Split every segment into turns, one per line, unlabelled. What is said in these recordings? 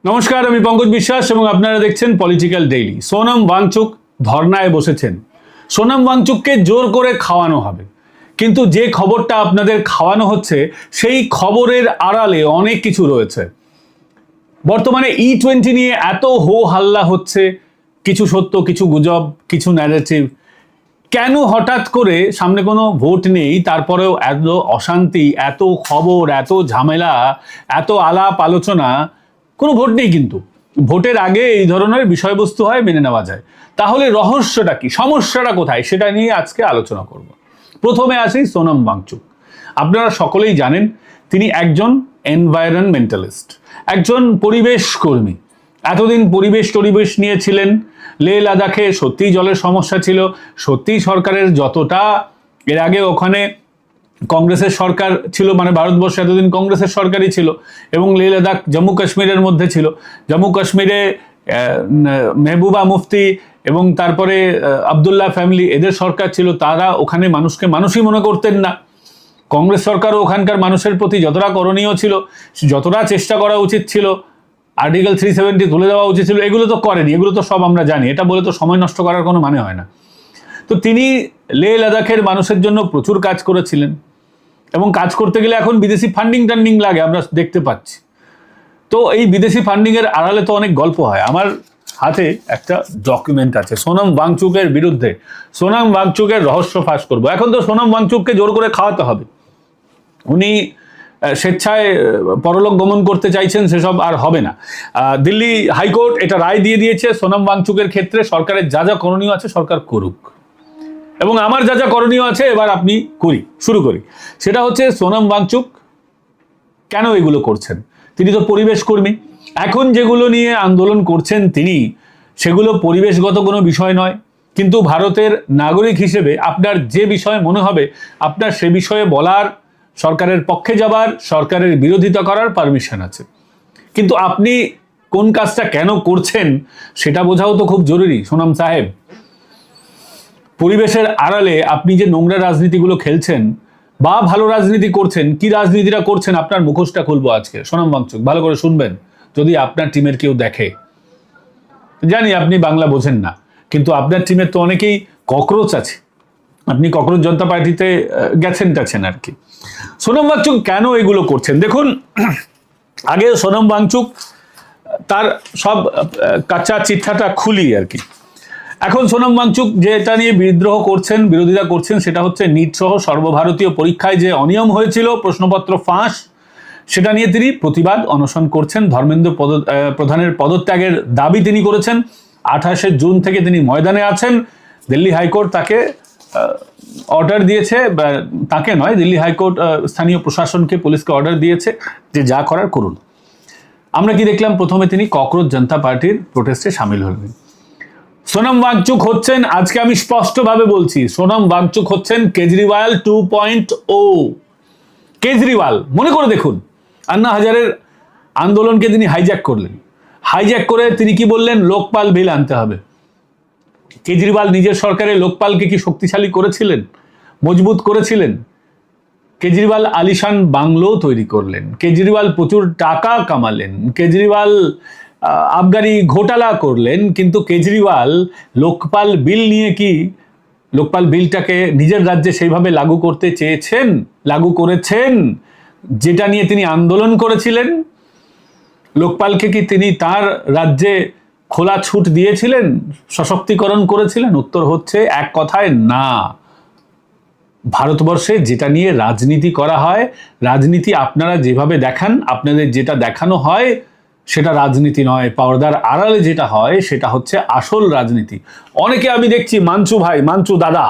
নমস্কার, আমি পঙ্কজ বিশ্বাস এবং আপনারা দেখছেন পলিটিক্যাল ডেইলি। সোনম ওয়াংচুক ধর্নায় বসেছেন। সোনম ওয়াংচুককে জোর করে খাওয়ানো হবে, কিন্তু যে খবরটা আপনাদের খাওয়ানো হচ্ছে সেই খবরের আড়ালে অনেক কিছু রয়েছে। বর্তমানে E20 নিয়ে এত হো হাল্লা হচ্ছে, কিছু সত্য, কিছু গুজব, কিছু ন্যারেটিভ। কেন হঠাৎ করে সামনে কোনো ভোট নেই, তারপরেও এত অশান্তি, এত খবর, এত ঝামেলা, এত আলাপ আলোচনা? কোনো ভোট নেই, কিন্তু ভোটের আগে এই ধরনের বিষয়বস্তু হয়, মেনে নেওয়া যায়। তাহলে রহস্যটা কি, সমস্যাটা কোথায়, সেটা নিয়ে আজকে আলোচনা করব। প্রথমে আসি সোনম ওয়াংচুক। আপনারা সকলেই জানেন তিনি একজন এনভায়রনমেন্টালিস্ট, একজন পরিবেশ কর্মী। এতদিন পরিবেশ নিয়ে ছিলেন। লে লাদাখে সত্যিই জলের সমস্যা ছিল, সত্যিই সরকারের যতটা, এর আগে ওখানে কংগ্রেসের সরকার ছিল, মানে ভারতবর্ষে এতদিন কংগ্রেসের সরকারই ছিল, এবং লে লাদাখ জম্মু কাশ্মীরের মধ্যে ছিল। জম্মু কাশ্মীরে মেহবুবা মুফতি এবং তারপরে আবদুল্লাহ ফ্যামিলি, এদের সরকার ছিল। তারা ওখানে মানুষকে মানুষই মনে করতেন না। কংগ্রেস সরকারও ওখানকার মানুষের প্রতি যতটা করণীয় ছিল, যতটা চেষ্টা করা উচিত ছিল, আর্টিকেল 370 তুলে দেওয়া উচিত ছিল, এগুলো তো করেনি। এগুলো তো সব আমরা জানি, এটা বলে তো সময় নষ্ট করার কোনো মানে হয় না। তো তিনি লে লাদাখের মানুষের জন্য প্রচুর কাজ করেছিলেন, এবং কাজ করতে গেলে এখন বিদেশি ফান্ডিং লাগে, আমরা দেখতে পাচ্ছি। তো এই বিদেশি ফান্ডিংয়ের আড়ালে তো অনেক গল্প হয়। আমার হাতে একটা ডকুমেন্ট আছে সোনম ওয়াংচুকের বিরুদ্ধে। সোনম ওয়াংচুকের রহস্য ফাঁস করব। এখন তো সোনম ওয়াংচুককে জোর করে খাওয়াতে হবে। উনি স্বেচ্ছায় পরলোক গমন করতে চাইছেন, সেসব আর হবে না। দিল্লি হাইকোর্ট এটা রায় দিয়ে দিয়েছে, সোনম ওয়াংচুকের ক্ষেত্রে সরকারের যা যা করণীয় আছে সরকার করুক, এবং আমার যা যা করণীয় আছে এবার আপনি শুরু করি। সেটা হচ্ছে সোনম ওয়াংচুক কেন এগুলো করছেন। তিনি তো পরিবেশ কর্মী। এখন যেগুলো নিয়ে আন্দোলন করছেন তিনি, সেগুলো পরিবেশগত কোনো বিষয় নয়, কিন্তু ভারতের নাগরিক হিসেবে আপনার যে বিষয়ে মনে হবে আপনার সে বিষয়ে বলার, সরকারের পক্ষে যাবার, সরকারের বিরোধিতা করার পারমিশন আছে। কিন্তু আপনি কোন কাজটা কেন করছেন সেটা বোঝাও তো খুব জরুরি। সোনম সাহেব, পরিবেশের আড়ালে আপনি যে নোংরা রাজনীতিগুলো খেলছেন বা ভালো রাজনীতি করছেন, কি রাজনীতিটা করছেন, আপনার মুখোশটা খুলবো আজকে। সোনম ওয়াংচুক, ভালো করে শুনবেন, যদি আপনার টিমের কেউ দেখে। জানি আপনি বাংলা বোঝেন না, কিন্তু আপনার টিমের তো অনেকেই ককরোচ আছে, আপনি ককরোচ জনতা পার্টিতে গেছেন আর কি। সোনম ওয়াংচুক কেন এগুলো করছেন দেখুন। আগে সোনম ওয়াংচুক তার সব কাঁচা চিঠাটা খুলি আর কি। এখন সোনম ওয়াংচুক যেটা নিয়ে বিদ্রোহ করছেন, বিরোধিতা করছেন, সেটা হচ্ছে নিট সহ সর্বভারতীয় পরীক্ষায় যে অনিয়ম হয়েছিল, প্রশ্নপত্র ফাঁস, সেটা নিয়ে তিনি প্রতিবাদ অনশন করছেন। ধর্মেন্দ্র প্রধানের পদত্যাগের দাবি তিনি করেছেন। 28শে জুন থেকে তিনি ময়দানে আছেন। দিল্লি হাইকোর্ট তাকে অর্ডার দিয়েছে, তাকে নয়, দিল্লি হাইকোর্ট স্থানীয় প্রশাসনকে, পুলিশকে অর্ডার দিয়েছে যে যা করার করুন। আমরা কি দেখলাম, প্রথমে তিনি ককরোচ জনতা পার্টির প্রোটেস্টে সামিল হলেন। সোনম ওয়াংচুক হচ্ছেন, আজকে আমি স্পষ্টভাবে বলছি, সোনম ওয়াংচুক হচ্ছেন কেজরিওয়াল 2.0। কেজরিওয়াল, মনে করে দেখুন, আন্না হাজারের আন্দোলনকে তিনি হাইজ্যাক করলেন। হাইজ্যাক করে তিনি কি বললেন, লোকপাল বিল আনতে হবে। কেজরিওয়াল নিজের সরকারে লোকপালকে কি শক্তিশালী করেছিলেন, মজবুত করেছিলেন? কেজরিওয়াল আলিশান বাংলো তৈরি করলেন, কেজরিওয়াল প্রচুর টাকা কামালেন, কেজরিওয়াল আবগারি ঘোটালা করলেন, কিন্তু কেজরিওয়াল লোকপাল বিল নিয়ে কি, লোকপাল বিলটাকে নিজের রাজ্যে সেইভাবে লাগু করতে চেয়েছেন, লাগু করেছেন যেটা নিয়ে তিনি আন্দোলন করেছিলেন? লোকপালকে কি তিনি তার রাজ্যে খোলা ছুট দিয়েছিলেন, সশক্তিকরণ করেছিলেন? উত্তর হচ্ছে এক কথায় না। ভারতবর্ষে যেটা নিয়ে রাজনীতি করা হয়, রাজনীতি আপনারা যেভাবে দেখান, আপনাদের যেটা দেখানো হয় সেটা রাজনীতি নয়। পর্দার আড়ালে যেটা হয় সেটা হচ্ছে আসল রাজনীতি। অনেকে আমি দেখছি, মানচু ভাই, মানচু দাদা,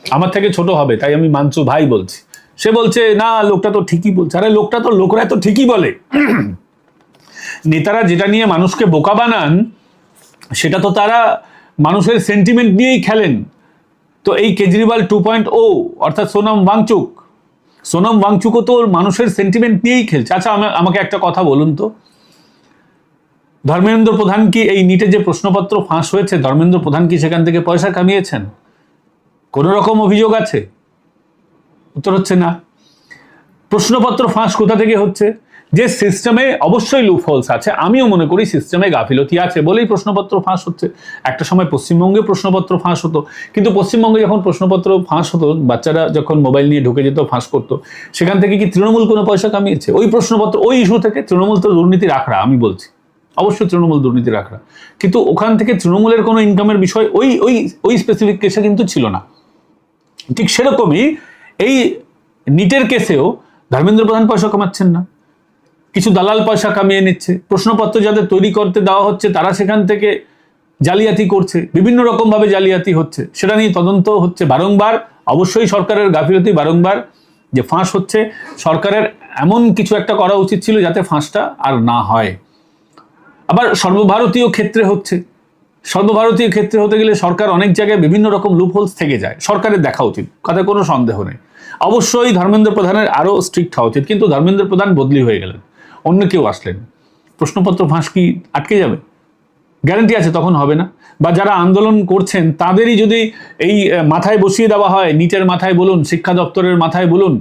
আমার থেকে ছোট হবে তাই আমি মানচু ভাই বলছি, সে বলছে না লোকটা তো ঠিকই বলছে। আরে লোকরা তো ঠিকই বলে। নেতারা যেটা নিয়ে মানুষকে বোকা বানান, সেটা তো তারা মানুষের সেন্টিমেন্ট নিয়েই খেলেন। তো এই কেজরিওয়াল 2.0 অর্থাৎ সোনম ওয়াংচুকও তো মানুষের সেন্টিমেন্ট নিয়েই খেলছে। আচ্ছা, আমাকে একটা কথা বলুন তো, ধর্মেন্দ্র প্রধান কি এই নিটে যে প্রশ্নপত্র ফাঁস হয়েছে, ধর্মেন্দ্র প্রধান কি সেখান থেকে পয়সা কামিয়েছেন? কোনো রকম অভিযোগ আছে? উত্তর হচ্ছে না। প্রশ্নপত্র ফাঁস কোথা থেকে হচ্ছে? যে সিস্টেমে অবশ্যই লুপহোলস আছে, আমিও মনে করি সিস্টেমে গাফিলতি আছে বলেই প্রশ্নপত্র ফাঁস হচ্ছে। একটা সময় পশ্চিমবঙ্গে প্রশ্নপত্র ফাঁস হতো, কিন্তু পশ্চিমবঙ্গে যখন প্রশ্নপত্র ফাঁস হতো, বাচ্চারা যখন মোবাইল নিয়ে ঢুকে যেত, ফাঁস করতো, সেখান থেকে কি তৃণমূল কোনো পয়সা কামিয়েছে? ওই প্রশ্নপত্র, ওই ইস্যু থেকে তৃণমূল তো দুর্নীতির আখড়া, আমি বলছি অবশ্যই তৃণমূল দুর্নীতির আখড়া, কিন্তু ওখান থেকে তৃণমূলের কোনো ইনকামের বিষয় ওই ওই ওই স্পেসিফিক কেসে কিন্তু ছিল না। ঠিক সেরকমই এই নিটের কেসেও ধর্মেন্দ্র প্রধান পয়সা কামাচ্ছেন না, কিছু দালাল পয়সা কামিয়ে নিচ্ছে। প্রশ্নপত্র যাদের তৈরি করতে দেওয়া হচ্ছে তারা সেখান থেকে জালিয়াতি করছে, বিভিন্ন রকমভাবে জালিয়াতি হচ্ছে, সেটা নিয়ে তদন্ত হচ্ছে বারংবার। অবশ্যই সরকারের গাফিলতি বারংবার যে ফাঁস হচ্ছে, সরকারের এমন কিছু একটা করা উচিত ছিল যাতে ফাঁসটা আর না হয়। আবার সর্বভারতীয় ক্ষেত্রে হচ্ছে, সর্বভারতীয় ক্ষেত্রে হতে গেলে সরকার অনেক জায়গায় বিভিন্ন রকম লুপহোলস থেকে যায়, সরকারের দেখা উচিত, কথা কোনো সন্দেহ নেই। অবশ্যই ধর্মেন্দ্র প্রধানের আরও স্ট্রিক্ট হওয়া উচিত, কিন্তু ধর্মেন্দ্র প্রধান বদলি হয়ে গেলেন, অন্য কেউ আসলেন, প্রশ্নপত্র ফাঁস কি আটকে যাবে? গ্যারান্টি আছে তখন হবে না। বা যারা আন্দোলন করছেন তাদেরই যদি এই মাথায় বসিয়ে দেওয়া হয়, নিটের মাথায় বলুন, শিক্ষা দপ্তরের মাথায় বলুন,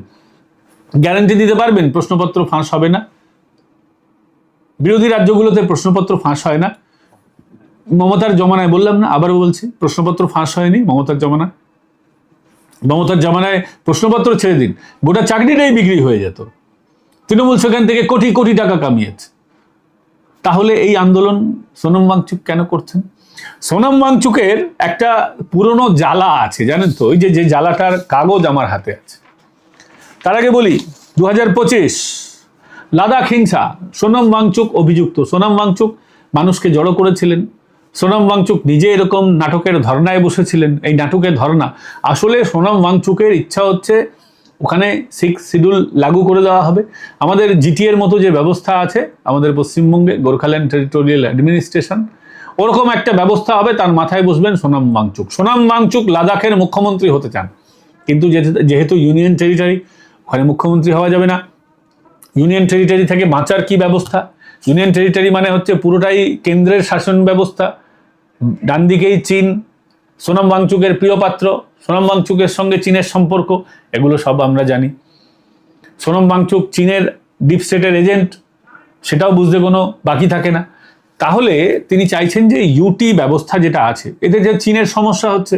গ্যারান্টি দিতে পারবেন প্রশ্নপত্র ফাঁস হবে না? বিরোধী রাজ্যগুলোতে প্রশ্নপত্র ফাঁস হয় না, মমতার জমানায় বললাম না, আবারও বলছি, প্রশ্নপত্র ফাঁস হয়নি মমতার জমানায়। মমতার জমানায় প্রশ্নপত্র ছেড়ে দিন, গোটা চাকরিটাই বিক্রি হয়ে যেত, তৃণমূল সেখান থেকে কোটি কোটি টাকা কামিয়েছে। তাহলে এই আন্দোলন সোনম ওয়াংচুক কেন করছেন? সোনম ওয়াংচুকের একটা পুরনো জ্বালা আছে, জানেন তো, ওই যে জ্বালাটার কাগজ আমার হাতে আছে। তার আগে বলি, 2025 লাদাখ হিংসা, সোনম ওয়াংচুক অভিযুক্ত। সোনম ওয়াংচুক মানুষকে জড়ো করেছিলেন, সোনম ওয়াংচুক নিজে এরকম নাটকের ধর্নায় বসেছিলেন। এই নাটকের ধর্না আসলে সোনম ওয়াংচুকের ইচ্ছা হচ্ছে ওখানে 6 শিডিউল লাগু করে দেওয়া হবে। আমাদের জিটিএর মতো যে ব্যবস্থা আছে আমাদের পশ্চিমবঙ্গে, গোর্খাল্যান্ড টেরিটোরিয়াল অ্যাডমিনিস্ট্রেশন, ওরকম একটা ব্যবস্থা হবে, তার মাথায় বসবেন সোনম ওয়াংচুক। সোনম ওয়াংচুক লাদাখের মুখ্যমন্ত্রী হতে চান, কিন্তু যেহেতু ইউনিয়ন টেরিটরি, ওখানে মুখ্যমন্ত্রী হওয়া যাবে না। ইউনিয়ন টেরিটরি থেকে বাঁচার কি ব্যবস্থা? ইউনিয়ন টেরিটরি মানে হচ্ছে পুরোটাই কেন্দ্রের শাসন ব্যবস্থা, ডান দিকেই চীন, সোনম ওয়াংচুকের প্রিয় পাত্র, সোনম ওয়াংচুকের সঙ্গে চীনের সম্পর্ক, এগুলো সব আমরা জানি। সোনম ওয়াংচুক চীনের ডিপ স্টেটের এজেন্ট, সেটাও বুঝতে কোনো বাকি থাকে না। তাহলে তিনি চাইছেন যে ইউটি ব্যবস্থা যেটা আছে, এতে যে চীনের সমস্যা হচ্ছে,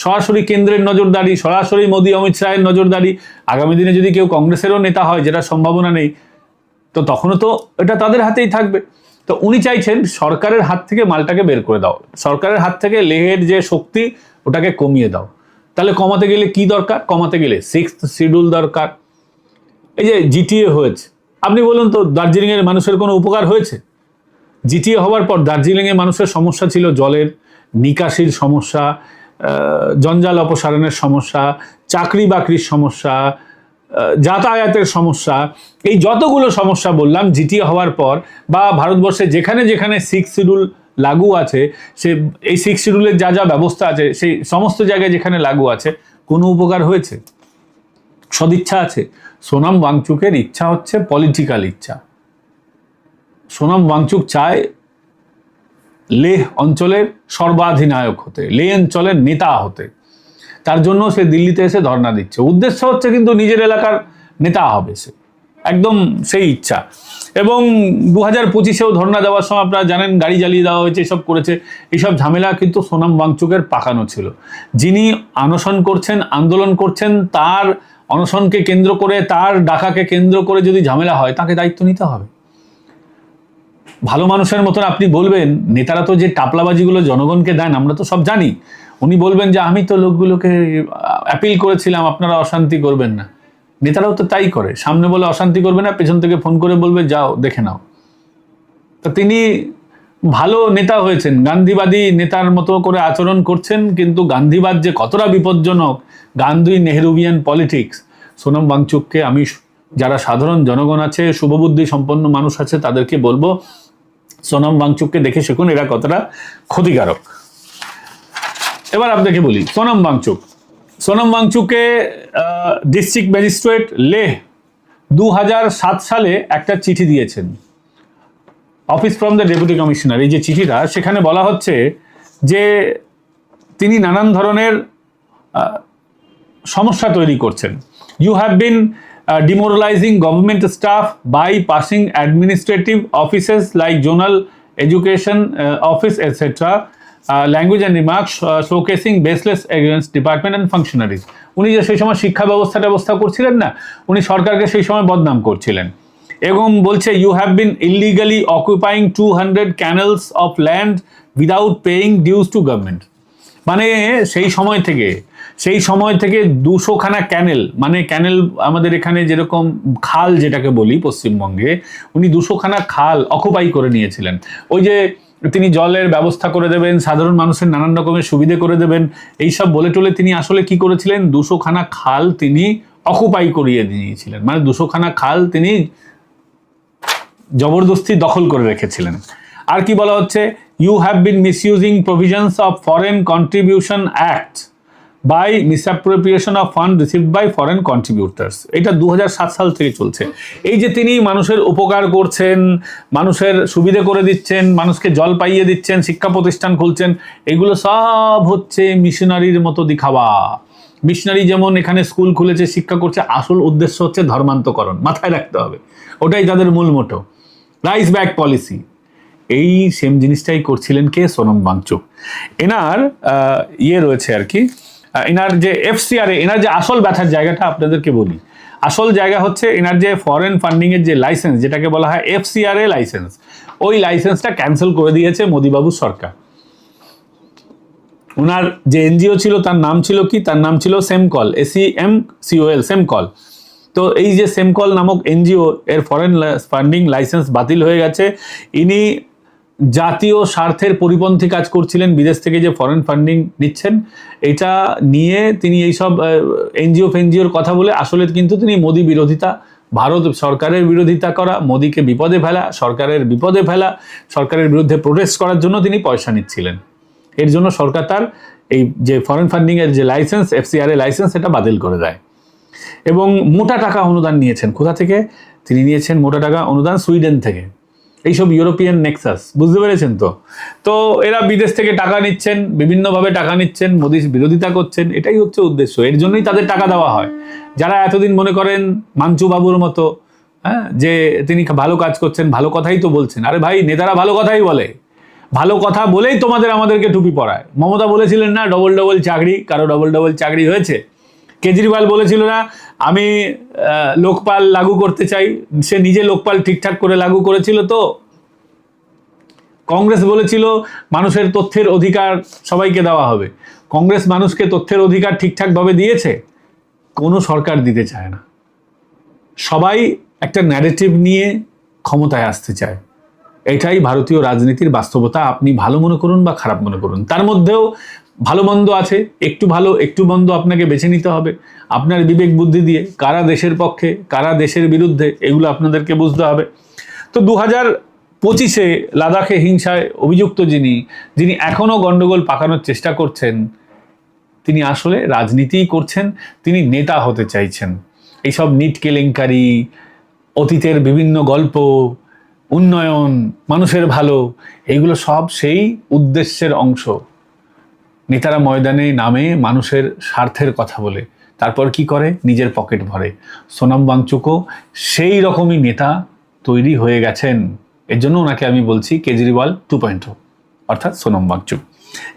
সরাসরি কেন্দ্রের নজরদারি, সরাসরি মোদী অমিত শাহের নজরদারি। আগামী দিনে যদি কেউ কংগ্রেসেরও নেতা হয়, যেটা সম্ভাবনা নেই, তো তখনও তো এটা তাদের হাতেই থাকবে। তো উনি চাইছেন সরকারের হাত থেকে মালটাকে বের করে দাও, সরকারের হাত থেকে লেহের যে শক্তি ওটাকে কমিয়ে দাও। তাহলে কমাতে গেলে কি দরকার? কমাতে গেলে 6th শিডিউল দরকার। এই যে জিটিএ হয়েছে, আপনি বলুন তো দার্জিলিংয়ের মানুষের কোনো উপকার হয়েছে? জিটিএ হওয়ার পর দার্জিলিংয়ের মানুষের সমস্যা ছিল জলের, নিকাশির সমস্যা, জঞ্জাল অপসারণের সমস্যা, চাকরি বাকরির সমস্যা, যাতায়াতের সমস্যা, এই যতগুলো সমস্যা বললাম জিটিএ হওয়ার পর বা ভারতবর্ষে যেখানে যেখানে 6 শিডিউল লাগু আছে, সে এই 6 শিডিউলের যা যা ব্যবস্থা আছে সেই সমস্ত জায়গায় যেখানে লাগু আছে, কোনো উপকার হয়েছে? সদিচ্ছা আছে? সোনম ওয়াংচুকের ইচ্ছা হচ্ছে পলিটিক্যাল ইচ্ছা। সোনম ওয়াংচুক চায় লেহ অঞ্চলের সর্বাধিনায়ক হতে, লেহ অঞ্চলের নেতা হতে। তার জন্য সে দিল্লিতে এসে ধর্ণা দিচ্ছে, উদ্দেশ্য হচ্ছে কিন্তু নিজের এলাকার নেতা হবে সে, একদম সেই ইচ্ছা। এবং 2025-এও ধর্ণা দেওয়ার সময় আপনারা জানেন গাড়ি জ্বালিয়ে দেওয়া হয়েছে, এসব করেছে। এইসব ঝামেলা কিন্তু সোনম ওয়াংচুকের পাকানো ছিল। যিনি অনশন করছেন, আন্দোলন করছেন, তার অনশনকে কেন্দ্র করে, তার ডাকাকে কেন্দ্র করে যদি ঝামেলা হয়, তাকে দায়িত্ব নিতে হবে। ভালো মানুষের মতন আপনি বলবেন, নেতারা তো যে টাপলাবাজিগুলো জনগণকে দেন আমরা তো সব জানি, উনি বলবেন যে আমি তো লোকগুলোকে অ্যাপিল করেছিলাম আপনারা অশান্তি করবেন না। নেতারাও তো তাই করে, সামনে বলে অশান্তি করবে না, পেছন থেকে ফোন করে বলবে যাও দেখে নাও। তা তিনি ভালো নেতা হয়েছেন, গান্ধীবাদী নেতার মতো করে আচরণ করছেন, কিন্তু গান্ধীবাদ যে কতটা বিপজ্জনক, গান্ধী নেহরুভিয়ান পলিটিক্স, সোনম ওয়াংচুককে আমি, যারা সাধারণ জনগণ আছে, শুভবুদ্ধি সম্পন্ন মানুষ আছে, তাদেরকে বলবো সোনম ওয়াংচুককে দেখে শিখুন এরা কতটা ক্ষতিকারক। এবার আপনাকে বলি সোনম ওয়াংচুক। সোনম ওয়াংচুককে ডিস্ট্রিক্ট ম্যাজিস্ট্রেট লেহ 2007 সালে একটা চিঠি দিয়েছেন, office from the deputy commissioner. এই যে চিঠিটা, সেখানে বলা হচ্ছে যে তিনি নানান ধরনের সমস্যা তৈরি করছেন। You have been demoralizing government staff by passing administrative offices like zonal education office, etc. Language and remarks showcasing baseless against department and functionaries. উনি যে সেই সময় শিক্ষা ব্যবস্থা করছিলেন না, উনি সরকারকে সেই সময় বদনাম করছিলেন। এবং বলছে you have been illegally occupying 200 kanals of land without paying dues to government. মানে সেই সময় থেকে 200খানা ক্যানেল, মানে ক্যানেল আমাদের এখানে যেরকম খাল যেটাকে বলি পশ্চিমবঙ্গে, উনি 200খানা খাল অকুপাই করে নিয়েছিলেন। ওই যে তিনি জলের ব্যবস্থা করে দেবেন, সাধারণ মানুষের নানান রকমের সুবিধে করে দেবেন, এইসব বলে টলে তিনি আসলে কি করেছিলেন, 200খানা খাল তিনি অকুপাই করিয়ে দিয়েছিলেন। মানে 200খানা খাল তিনি জবরদস্তি দখল করে রেখেছিলেন। আর কি বলা হচ্ছে, you have been misusing provisions of foreign contribution act by misappropriation of fund received by foreign contributors. এটা 2007 সাল থেকে চলছে। এই যে তিনি মানুষের উপকার করছেন, মানুষের সুবিধে করে দিচ্ছেন, মানুষকে জল পাইয়ে দিচ্ছেন, শিক্ষা প্রতিষ্ঠান খুলছেন, এগুলো সব হচ্ছে মিশনারির মতো দেখাওয়া। মিশনারি যেমন এখানে স্কুল খুলেছে, শিক্ষা করছে, আসল উদ্দেশ্য হচ্ছে ধর্মান্তকরণ, মাথায় রাখতে হবে, ওটাই তাদের মূল মোটো, রাইস ব্যাক পলিসি। এই সেম জিনিসটাই করছিলেন কে, সোনম ওয়াংচুক। এনার রয়েছে আর কি, এনার যে এফসিআরএ, এনার যে আসল ব্যথার জায়গাটা আপনাদেরকে বলি, আসল জায়গা হচ্ছে এনার যে ফরেন ফান্ডিংয়ের যে লাইসেন্স, যেটাকে বলা হয় এফসিআরএ লাইসেন্স, ওই লাইসেন্সটা ক্যান্সেল করে দিয়েছে মোদিবাবুর সরকার। ওনার যে এনজিও ছিল তার নাম ছিল কি, তার নাম ছিল সেমকল, SEMCOL, সেমকল। তো এই যে সেমকল নামক এনজিও এর ফরেন ফান্ডিং লাইসেন্স বাতিল হয়ে গেছে। ইনি জাতীয় স্বার্থের পরিপন্থী কাজ করছিলেন, বিদেশ থেকে যে ফরেন ফান্ডিং নিচ্ছেন এটা নিয়ে তিনি এইসব এনজিওর কথা বলে আসলে কিন্তু তিনি মোদি বিরোধিতা, ভারত সরকারের বিরোধিতা করা, মোদিকে বিপদে ফেলা, সরকারের বিপদে ফেলা, সরকারের বিরুদ্ধে প্রোটেস্ট করার জন্য তিনি পয়সা নিচ্ছিলেন। এর জন্য সরকার তার এই যে ফরেন ফান্ডিংয়ের যে লাইসেন্স, এফসিআরএ লাইসেন্স, এটা বাতিল করে দেয়। এবং মোটা টাকা অনুদান নিয়েছেন। কোথা থেকে তিনি নিয়েছেন মোটা টাকা অনুদান? সুইডেন থেকে, এইসব ইউরোপিয়ান নেক্সাস, বুঝতে পেরেছেন তো? তো এরা বিদেশ থেকে টাকা নিচ্ছেন, বিভিন্নভাবে টাকা নিচ্ছেন, মোদির বিরোধিতা করছেন, এটাই হচ্ছে উদ্দেশ্য। এর জন্যই তাদের টাকা দেওয়া হয়। যারা এতদিন মনে করেন মাঞ্চু বাবুর মতো, হ্যাঁ, যে তিনি ভালো কাজ করছেন, ভালো কথাই তো বলছেন। আরে ভাই, নেতারা ভালো কথাই বলে, ভালো কথা বলেই আমাদেরকে টুপি পরায়। মমতা বলেছিলেন না ডবল চাকরি, কারো ডবল চাকরি হয়েছে? কেজরিওয়াল বলেছিল না আমি লোকপাল লাগু করতে চাই, সে নিজে লোকপাল ঠিকঠাক করে লাগু করেছিল? তো কংগ্রেস বলেছিল মানুষের তথ্যের অধিকার সবাইকে দেওয়া হবে, কংগ্রেস মানুষকে তথ্যের অধিকার ঠিকঠাকভাবে দিয়েছে? কোনো সরকার দিতে চায় না। সবাই একটা ন্যারেটিভ নিয়ে ক্ষমতায় আসতে চায়। এটাই ভারতীয় রাজনীতির বাস্তবতা। আপনি ভালো মনে করুন বা খারাপ মনে করুন, তার মধ্যেও ভালো মন্দ আছে, একটু ভালো একটু মন্দ আপনাকে বেছে নিতে হবে আপনার বিবেক বুদ্ধি দিয়ে। কারা দেশের পক্ষে, কারা দেশের বিরুদ্ধে, এগুলো আপনাদেরকে বুঝতে হবে। তো 2025-এ লাদাখে হিংসায় অভিযুক্ত যিনি এখনও গন্ডগোল পাকানোর চেষ্টা করছেন, তিনি আসলে রাজনীতিই করছেন, তিনি নেতা হতে চাইছেন। এইসব নিট কেলেঙ্কারি, অতীতের বিভিন্ন গল্প, উন্নয়ন, মানুষের ভালো, এইগুলো সব সেই উদ্দেশ্যের অংশ। নেতারা ময়দানে নামে মানুষের স্বার্থের কথা বলে, তারপর কি করে? নিজের পকেট ভরে। সোনম ওয়াংচুকও সেই রকমই নেতা তৈরি হয়ে গেছেন। এর জন্য ওনাকে আমি বলছি কেজরিওয়াল 2.0, অর্থাৎ সোনম ওয়াংচুক।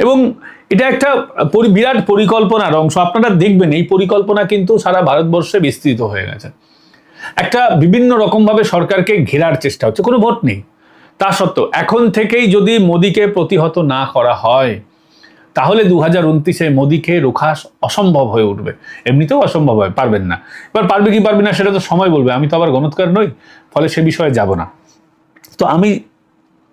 এবং এটা একটা বিরাট পরিকল্পনার অংশ। আপনারা দেখবেন এই পরিকল্পনা কিন্তু সারা ভারতবর্ষে বিস্তৃত হয়ে গেছে। একটা বিভিন্ন রকমভাবে সরকারকে ঘেরার চেষ্টা হচ্ছে, কোনো ভোট নেই তা সত্ত্বেও। এখন থেকেই যদি মোদিকে প্রতিহত না করা হয়, তাহলে 2029-এ মোদিকে রোখা অসম্ভব হয়ে উঠবে। এমনিতেও অসম্ভব হয়, পারবেন না। এবার পারবে কি পারবে না সেটা তো সময় বলবে, আমি তো আবার গণৎকার নই, ফলে সে বিষয়ে যাব না। তো আমি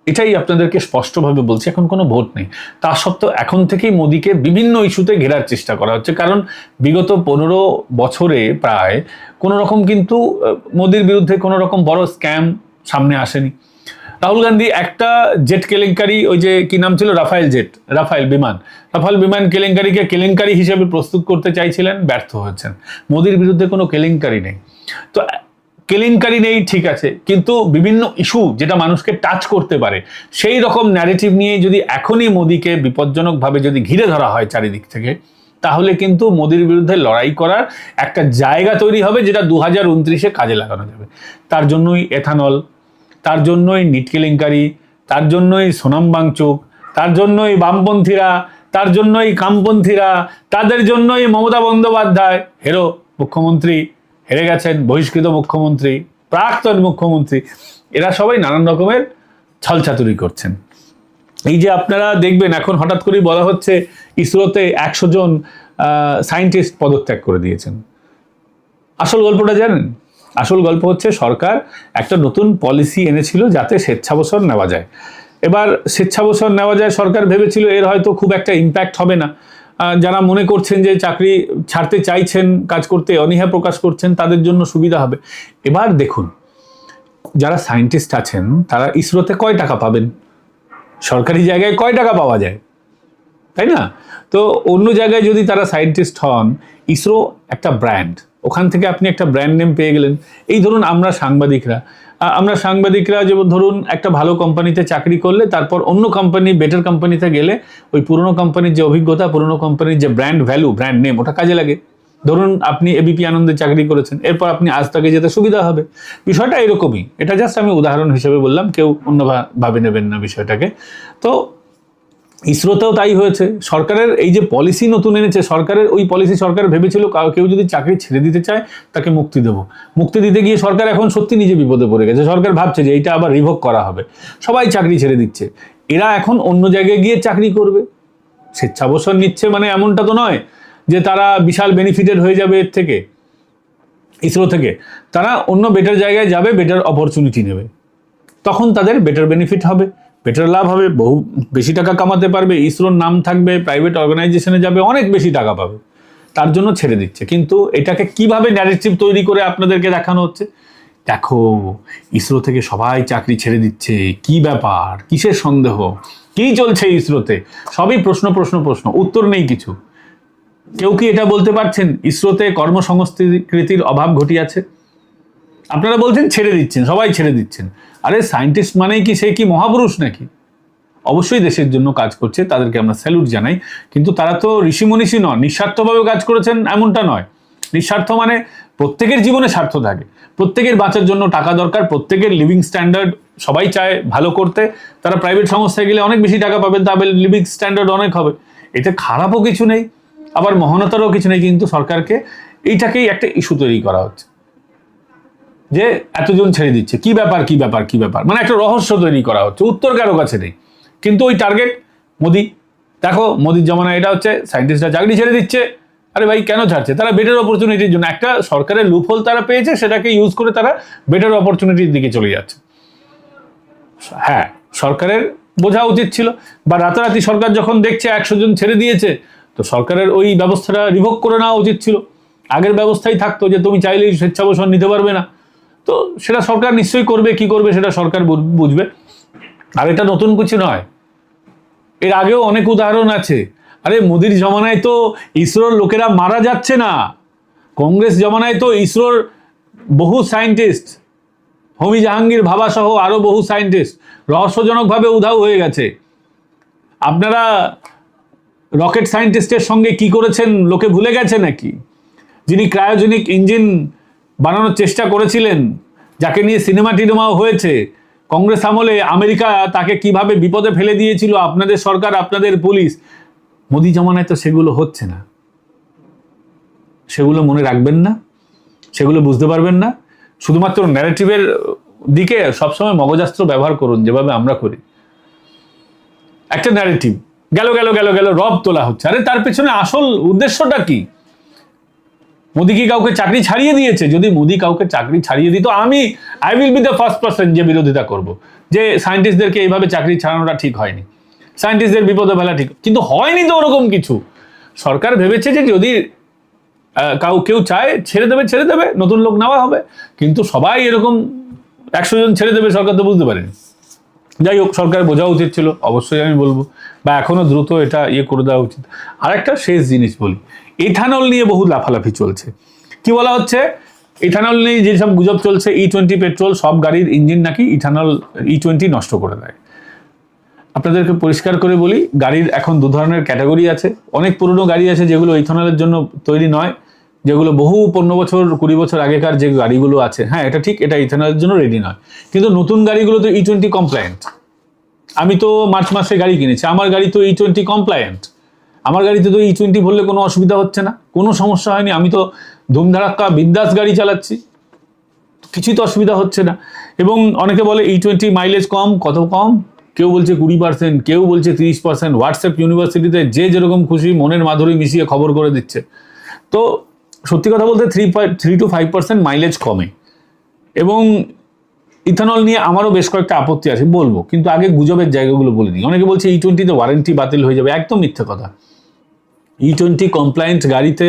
এটাই আপনাদেরকে স্পষ্টভাবে বলছি, এখন কোনো ভোট নেই, তা সত্ত্বেও এখন থেকেই মোদিকে বিভিন্ন ইস্যুতে ঘেরার চেষ্টা করা হচ্ছে। কারণ বিগত 15 বছরে প্রায় কোনো রকম কিন্তু মোদির বিরুদ্ধে কোনো রকম বড় স্ক্যাম সামনে আসেনি। রাহুল গান্ধী একটা জেট কেলেঙ্কারি, ওই যে কি নাম ছিল, রাফায়েল বিমান কেলেঙ্কারিকে কেলেঙ্কারি হিসেবে প্রস্তুত করতে চাইছিলেন, ব্যর্থ হয়েছেন। মোদির বিরুদ্ধে কোনো কেলেঙ্কারি নেই। তো কেলেঙ্কারি নেই ঠিক আছে, কিন্তু বিভিন্ন ইস্যু যেটা মানুষকে টাচ করতে পারে, সেই রকম ন্যারেটিভ নিয়ে যদি এখনই মোদিকে বিপজ্জনকভাবে যদি ঘিরে ধরা হয় চারিদিক থেকে, তাহলে কিন্তু মোদির বিরুদ্ধে লড়াই করার একটা জায়গা তৈরি হবে, যেটা 2029-এ কাজে লাগানো যাবে। তার জন্যই এথানল, তার জন্যই নিট কেলেঙ্কারি, তার জন্যই সোনাম বাংচুক, তার জন্যই বামপন্থীরা, তার জন্যই কামপন্থীরা, তাদের জন্যই মমতা বন্দ্যোপাধ্যায় হেরো মুখ্যমন্ত্রী, হেরে গেছেন, বহিষ্কৃত মুখ্যমন্ত্রী, প্রাক্তন মুখ্যমন্ত্রী, এরা সবাই নানান রকমের ছলচাতুরি করছেন। এই যে আপনারা দেখবেন এখন হঠাৎ করেই বলা হচ্ছে ইসরোতে 100 জন সায়েন্টিস্ট পদত্যাগ করে দিয়েছেন। আসল গল্পটা জানেন? আসল গল্প হচ্ছে সরকার একটা নতুন পলিসি এনেছিল যাতে স্বেচ্ছাবসর নেওয়া যায়। এবার স্বেচ্ছাবসর নেওয়া যায়, সরকার ভেবেছিল এর হয়তো খুব একটা ইম্প্যাক্ট হবে না। যারা মনে করছেন যে চাকরি ছাড়তে চাইছেন, কাজ করতে অনীহা প্রকাশ করছেন, তাদের জন্য সুবিধা হবে। এবার দেখুন, যারা সায়েন্টিস্ট আছেন তারা ইসরোতে কয় টাকা পাবেন? সরকারি জায়গায় কয় টাকা পাওয়া যায়, তাই না? তো অন্য জায়গায় যদি তারা সায়েন্টিস্ট হন, ইসরো একটা ব্র্যান্ড, ওখান থেকে আপনি একটা ব্র্যান্ড নেম পেয়ে গেলেন। এই ধরুন আমরা সাংবাদিকরা যেমন ধরুন একটা ভালো কোম্পানিতে চাকরি করলে তারপর অন্য কোম্পানি, বেটার কোম্পানিতে গেলে ওই পুরনো কোম্পানির যে অভিজ্ঞতা, পুরনো কোম্পানির যে ব্র্যান্ড ভ্যালু, ব্র্যান্ড নেম, ওটা কাজে লাগে। ধরুন আপনি এবিপি আনন্দে চাকরি করেছেন, এরপর আপনি আজ তাকে যেতে সুবিধা হবে। বিষয়টা এরকমই, এটা জাস্ট আমি উদাহরণ হিসেবে বললাম, কেউ অন্যভাবে নেবেন না বিষয়টাকে। তো ইসরোতেও তাই হয়েছে। সরকারের এই যে পলিসি নতুন এনেছে, সরকারের ওই পলিসি সরকার ভেবেছিল কেউ যদি চাকরি ছেড়ে দিতে চায় তাকে মুক্তি দেবো। মুক্তি দিতে গিয়ে সরকার এখন সত্যি নিজে বিপদে পড়ে গেছে। সরকার ভাবছে যে এইটা আবার রিভোক করা হবে, সবাই চাকরি ছেড়ে দিচ্ছে, এরা এখন অন্য জায়গায় গিয়ে চাকরি করবে। স্বেচ্ছাবসর নিচ্ছে মানে এমনটা তো নয় যে তারা বিশাল বেনিফিটেড হয়ে যাবে এর থেকে, ইসরো থেকে। তারা অন্য বেটার জায়গায় যাবে, বেটার অপরচুনিটি নেবে, তখন তাদের বেটার বেনিফিট হবে, বেটার লাভ হবে, বহু বেশি টাকা কামাতে পারবে, ইসরোর নাম থাকবে, প্রাইভেট অর্গানাইজেশনে যাবে, অনেক বেশি টাকা পাবে, তার জন্য ছেড়ে দিচ্ছে। কিন্তু এটাকে কিভাবে ন্যারেটিভ তৈরি করে আপনাদেরকে দেখানো হচ্ছে, দেখো ইসরো থেকে সবাই চাকরি ছেড়ে দিচ্ছে, কি ব্যাপার, কিসের সন্দেহ, কি চলছে ইসরোতে, সবই প্রশ্ন প্রশ্ন প্রশ্ন, উত্তর নেই কিছু। কেউ কি এটা বলতে পারছেন ইসরোতে কর্মসংস্কৃতির অভাব ঘটিয়াছে? আপনারা বলছেন ছেড়ে দিচ্ছেন, সবাই ছেড়ে দিচ্ছেন। আরে সায়েন্টিস্ট মানেই কি সে কি মহাপুরুষ নাকি? অবশ্যই দেশের জন্য কাজ করছে, তাদেরকে আমরা স্যালুট জানাই, কিন্তু তারা তো ঋষি মনীষী নন, নিঃস্বার্থভাবে কাজ করেছেন এমনটা নয়। নিঃস্বার্থ মানে প্রত্যেকের জীবনে স্বার্থ থাকে, প্রত্যেকের বাঁচার জন্য টাকা দরকার, প্রত্যেকের লিভিং স্ট্যান্ডার্ড সবাই চায় ভালো করতে। তারা প্রাইভেট সংস্থায় গেলে অনেক বেশি টাকা পাবেন, তাদের লিভিং স্ট্যান্ডার্ড অনেক হবে, এতে খারাপও কিছু নেই, আবার মহানতারও কিছু নেই। কিন্তু সরকারকে এইটাকেই একটা ইস্যু তৈরি করা হচ্ছে যে এতজন ছেড়ে দিচ্ছে, কি ব্যাপার কি ব্যাপার কি ব্যাপার, মানে একটা রহস্য তৈরি করা হচ্ছে, উত্তর কারো কাছে নেই। কিন্তু ওই টার্গেট মোদি, দেখো মোদির জমানায় এটা হচ্ছে, সায়েন্টিস্টরা চাকরি ছেড়ে দিচ্ছে। আরে ভাই কেন ছাড়ছে? তারা বেটার অপরচুনিটির জন্য, একটা সরকারের লুপহোল তারা পেয়েছে, সেটাকে ইউজ করে তারা বেটার অপরচুনিটির দিকে চলে যাচ্ছে। হ্যাঁ, সরকারের বোঝা উচিত ছিল, বা রাতারাতি সরকার যখন দেখছে 100 জন ছেড়ে দিয়েছে, তো সরকারের ওই ব্যবস্থাটা রিভোক করে নেওয়া উচিত ছিল। আগের ব্যবস্থাই থাকতো যে তুমি চাইলেই স্বেচ্ছাবসর নিতে পারবে না, তো সেটা সরকার নিশ্চয়ই করবে, কি করবে সেটা সরকার বুঝবে। আর এটা নতুন কিছু নয়, এর আগেও অনেক উদাহরণ আছে। আরে মোদির জমানায় তো ইসরোর লোকেরা মারা যাচ্ছে না, কংগ্রেস জমানায় তো ইসরোর বহু সায়েন্টিস্ট, হোমি জাহাঙ্গীর ভাবা সহ আরো বহু সায়েন্টিস্ট রহস্যজনকভাবে উধাও হয়ে গেছে। আপনারা রকেট সায়েন্টিস্টের সঙ্গে কি করেছেন লোকে ভুলে গেছে নাকি? যিনি ক্রায়োজেনিক ইঞ্জিন বানানোর চেষ্টা করেছিলেন, যাকে নিয়ে সিনেমা টিনেমাও হয়েছে, কংগ্রেস আমলে আমেরিকা তাকে কিভাবে বিপদে ফেলে দিয়েছিল, আপনাদের সরকার, আপনাদের পুলিশ। মোদি জমানায় তো সেগুলো হচ্ছে না, সেগুলো মনে রাখবেন না, সেগুলো বুঝতে পারবেন না। শুধুমাত্র ন্যারেটিভের দিকে সবসময় মগজাস্ত্র ব্যবহার করুন, যেভাবে আমরা করি। একটা ন্যারেটিভ গেল গেল গেল গেল, রব তোলা হচ্ছে। আরে তার পেছনে আসল উদ্দেশ্যটা কি? মোদি কি কাউকে চাকরি ছাড়িয়ে দিয়েছে? যদি মোদি কাউকে চাকরি ছাড়িয়ে দিত, I will be the first person যে বিরোধিতা করব, যে সায়েন্টিস্টদেরকে এইভাবে চাকরি ছাড়ানোটা ঠিক হয়নি, সায়েন্টিস্টদের বিপদে ফেলা ঠিক, কিন্তু হয়নি তো ওরকম কিছু। সরকার ভেবেছে যে যদি কেউ চায় ছেড়ে দেবে, নতুন লোক নেওয়া হবে, কিন্তু সবাই এরকম 100 জন ছেড়ে দেবে সরকার তো বুঝতে পারেনি। যাই হোক, সরকার বোঝা উচিত ছিল, অবশ্যই আমি বলবো, বা এখনো দ্রুত এটা করে দেওয়া উচিত। আর একটা শেষ জিনিস বলি, ইথানল নিয়ে বহু লাফালাফি চলছে। কি বলা হচ্ছে? ইথানল নিয়ে যেসব গুজব চলছে, E20 পেট্রোল সব গাড়ির ইঞ্জিন নাকি ইথানল E20 নষ্ট করে দেয়। আপনাদেরকে পরিষ্কার করে বলি, গাড়ির এখন দু ধরনের ক্যাটাগরি আছে। অনেক পুরনো গাড়ি আছে যেগুলো ইথনলের জন্য তৈরি নয়, যেগুলো বহু 15 বছর 20 বছর আগেকার যে গাড়িগুলো আছে, হ্যাঁ এটা ঠিক, এটা ইথনলের জন্য রেডি নয়। কিন্তু নতুন গাড়িগুলো তো E20 কমপ্লায়েন্ট। আমি তো মার্চ মাসে গাড়ি কিনেছি, আমার গাড়ি তো E20 কমপ্লায়েন্ট। আমার গাড়িতে তো E20 ভরলে কোনো অসুবিধা হচ্ছে না, কোনো সমস্যা হয়নি। আমি তো ধুমধারাক্কা বিন্দাস গাড়ি চালাচ্ছি, কিছুই তো অসুবিধা হচ্ছে না। এবং অনেকে বলে E20 মাইলেজ কম, কত কম? কেউ বলছে 20%, কেউ বলছে 30%। হোয়াটসঅ্যাপ ইউনিভার্সিটিতে যে যেরকম খুশি মনের মাধুরী মিশিয়ে খবর করে দিচ্ছে। তো সত্যি কথা বলতে 3 to 5% মাইলেজ কমে। এবং ইথানল নিয়ে আমারও বেশ কয়েকটা আপত্তি আছে, বলবো, কিন্তু আগে গুজবের জায়গাগুলো বলে দিই। অনেকে বলছে E20তে ওয়ারেন্টি বাতিল হয়ে যাবে, একদম মিথ্যে কথা। E20 কমপ্লায়েন্ট গাড়িতে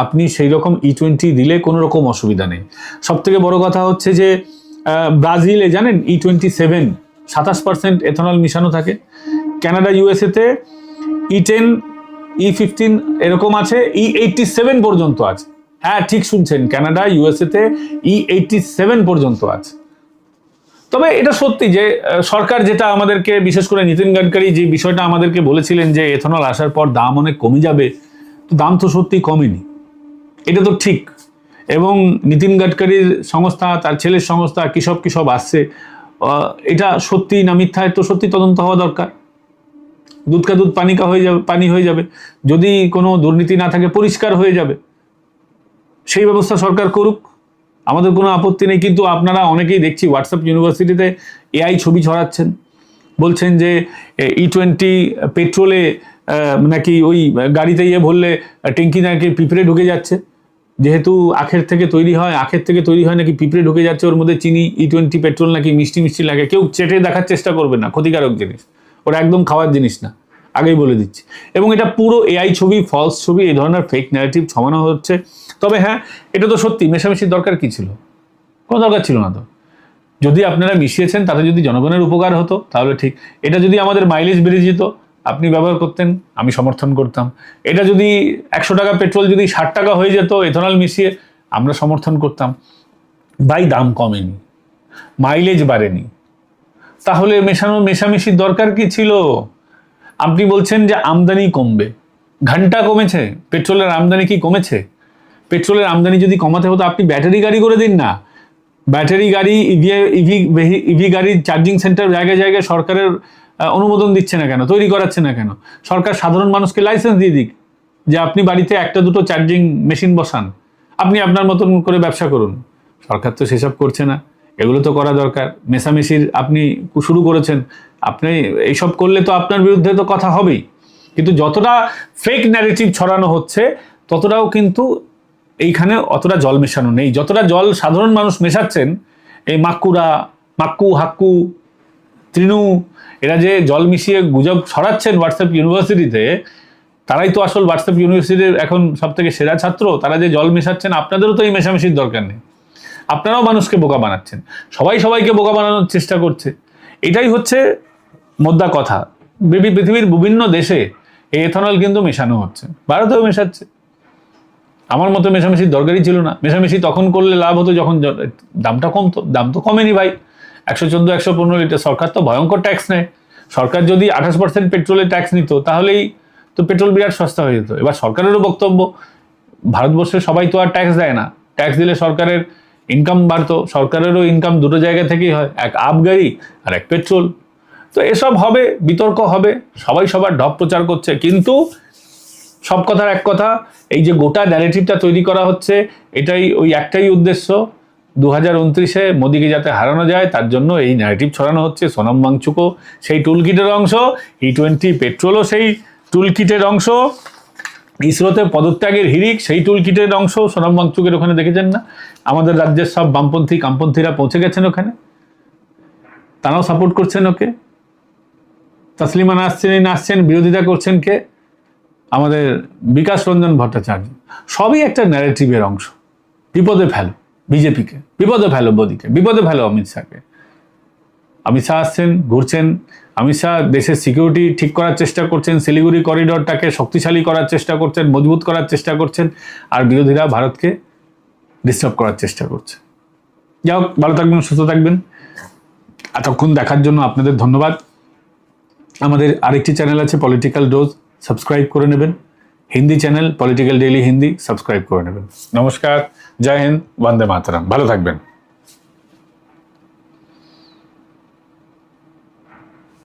আপনি সেই রকম E20 দিলে কোনো রকম অসুবিধা নেই। সব থেকে বড় কথা হচ্ছে যে ব্রাজিলে জানেন E27 27% এথনল মিশানো থাকে। কানাডা ইউএসএতে E10 E15 এরকম আছে, E87 পর্যন্ত আছে। হ্যাঁ ঠিক শুনছেন, কানাডা ইউএসএতে E87 পর্যন্ত আছে। তবে এটা সত্যি যে সরকার যেটা আমাদেরকে, বিশেষ করে নীতিন গাডকারি যে বিষয়টা আমাদেরকে বলেছিলেন যে এথনল আসার পর দাম অনেক কমে যাবে, তো দাম তো সত্যি কমেনি, এটা তো ঠিক। এবং নীতিন গাডকারির সংস্থা, তার ছেলের সংস্থা কিসব আসছে, এটা সত্যি না মিথ্যায় তো সত্যি তদন্ত হওয়া দরকার। দুধ কা দুধ পানি কা হয়ে যাবে, পানি হয়ে যাবে। যদি কোনো দুর্নীতি না থাকে পরিষ্কার হয়ে যাবে, সেই ব্যবস্থা সরকার করুক, আমাদের কোনো আপত্তি নেই। কিন্তু আপনারা অনেকেই দেখছি হোয়াটসঅ্যাপ ইউনিভার্সিটিতে AI ছবি ছড়াচ্ছেন, বলছেন যে E20 পেট্রোলে নাকি ওই গাড়িতে ভরলে ট্যাঙ্কি নাকি পিঁপড়ে ঢুকে যাচ্ছে, যেহেতু আখের থেকে তৈরি হয় নাকি পিঁপড়ে ঢুকে যাচ্ছে ওর মধ্যে। চিনি E20 পেট্রোল নাকি মিষ্টি লাগে। কেউ চেটে দেখার চেষ্টা করবে না, ক্ষতিকারক জিনিস, ওরা একদম খাওয়ার জিনিস না, আগেই বলে দিচ্ছি। এবং এটা পুরো AI ছবি, ফলস ছবি, এই ধরনের ফেক ন্যারেটিভ ছড়ানো হচ্ছে। তবে হ্যাঁ, এটা তো সত্যি, মেশামেশির দরকার কি ছিল? কোনো দরকার ছিল না তো। যদি আপনারা মিশিয়েছেন তাতে যদি জনগণের উপকার হতো তাহলে ঠিক। এটা যদি আমাদের মাইলেজ বেড়ে যেত, আপনি ব্যবহার করতেন, আমি সমর্থন করতাম। এটা যদি 100 টাকা পেট্রোল যদি 60 টাকা হয়ে যেত এথনল মিশিয়ে, আমরা সমর্থন করতাম। ভাই দাম কমেনি, মাইলেজ বাড়েনি, তাহলে মেশামেশির দরকার কি ছিল? আপনি বলছেন যে আমদানি কমবে, ঘন্টা কমেছে, পেট্রোলের আমদানি কি কমেছে? পেট্রোলের আমদানি যদি কমাতে হতো আপনি ব্যাটারি গাড়ি করে দিন না। ব্যাটারি গাড়ি, ইভি গাড়ির চার্জিং সেন্টার জায়গায় জায়গায় সরকারের অনুমোদন দিচ্ছে না কেন, তৈরি করাচ্ছে না কেন? সরকার সাধারণ মানুষকে লাইসেন্স দিয়ে দিক যে আপনি বাড়িতে একটা দুটো চার্জিং মেশিন বসান, আপনি আপনার মতন করে ব্যবসা করুন। সরকার তো সেসব করছে না, এগুলো তো করা দরকার। মেশামেশির আপনি শুরু করেছেন, আপনি এইসব করলে তো আপনার বিরুদ্ধে তো কথা হবেই। কিন্তু যতটা ফেক ন্যারেটিভ ছড়ানো হচ্ছে ততটাও কিন্তু এইখানে অতটা জল মেশানো নেই। যতটা জল সাধারণ মানুষ মেশাচ্ছেন, এই মাক্কু হাক্কু তৃণু, এরা যে জল মিশিয়ে গুজব ছড়াচ্ছেন হোয়াটসঅ্যাপ ইউনিভার্সিটিতে, তারাই তো আসল হোয়াটসঅ্যাপ ইউনিভার্সিটির এখন সব থেকে সেরা ছাত্র। তারা যে জল মেশাচ্ছেন, আপনাদেরও তো এই মেশামেশির দরকার নেই। আপনারাও মানুষকে বোকা বানাচ্ছেন, সবাইকে বোকা বানানোর চেষ্টা করছে। এটাই হচ্ছে মোদ্দা কথা। পৃথিবীর বিভিন্ন দেশে এই এথনল কিন্তু মেশানো হচ্ছে, ভারতেও মেশাচ্ছে। আমার মতো মেশামেশির দরকারই ছিল না। মেশামেশি তখন করলে লাভ হতো যখন দামটা কমতো, দাম তো কমেনি ভাই। 114 115 লিটার, সরকার তো ভয়ঙ্কর ট্যাক্স নেয়। সরকার যদি 28% পেট্রোলের ট্যাক্স নিত তাহলেই তো পেট্রোল বিরাট সস্তা হয়ে যেত। এবার সরকারেরও বক্তব্য, ভারতবর্ষে সবাই তো আর ট্যাক্স দেয় না, ট্যাক্স দিলে সরকারের ইনকাম বাড়তো। সরকারেরও ইনকাম দুটো জায়গা থেকেই হয়, এক আপ গাড়ি আর এক পেট্রোল। তো এসব হবে, বিতর্ক হবে, সবাই সবার ঢপ প্রচার করছে। কিন্তু সব কথার এক কথা, এই যে গোটা ন্যারেটিভটা তৈরি করা হচ্ছে, এটাই ওই একটাই উদ্দেশ্য, 2029-এ মোদিকে যাতে হারানো যায়, তার জন্য এই ন্যারেটিভ ছড়ানো হচ্ছে। সোনম ওয়াংচুকও সেই টুলকিটের অংশ, E20 পেট্রোলও সেই টুলকিটের অংশ, ইসরোতে পদত্যাগের হিড়িক সেই টুলকিটের অংশ। সোনম ওয়াংচুকের ওখানে দেখেছেন না, আমাদের রাজ্যের সব বামপন্থী কামপন্থীরা পৌঁছে গেছেন ওখানে, তারাও সাপোর্ট করছেন ওকে। তসলিমা নাচছেন, বিরোধিতা করছেন কে? আমাদের বিকাশ রঞ্জন ভট্টাচার্য। সবই একটা ন্যারেটিভের অংশ। বিপদে ফেলো বিজেপিকে, বিপদে ফেলো মোদিকে, বিপদে ফেলো অমিত শাহকে। অমিত শাহ আসছেন, ঘুরছেন। অমিত শাহ দেশের সিকিউরিটি ঠিক করার চেষ্টা করছেন, শিলিগুড়ি করিডোরটাকে শক্তিশালী করার চেষ্টা করছেন, মজবুত করার চেষ্টা করছেন, আর বিরোধীরা ভারতকে ডিস্টার্ব করার চেষ্টা করছে। যাই হোক, ভালো থাকবেন, সুস্থ থাকবেন। এতক্ষণ দেখার জন্য আপনাদের ধন্যবাদ। আমাদের আরেকটি চ্যানেল আছে পলিটিক্যাল ডোজ, সাবস্ক্রাইব করে নেবেন। Hindi channel political daily Hindi, subscribe করে নেবেন। নমস্কার, জয় হিন্দ, বন্দে মাতরম, ভালো থাকবেন।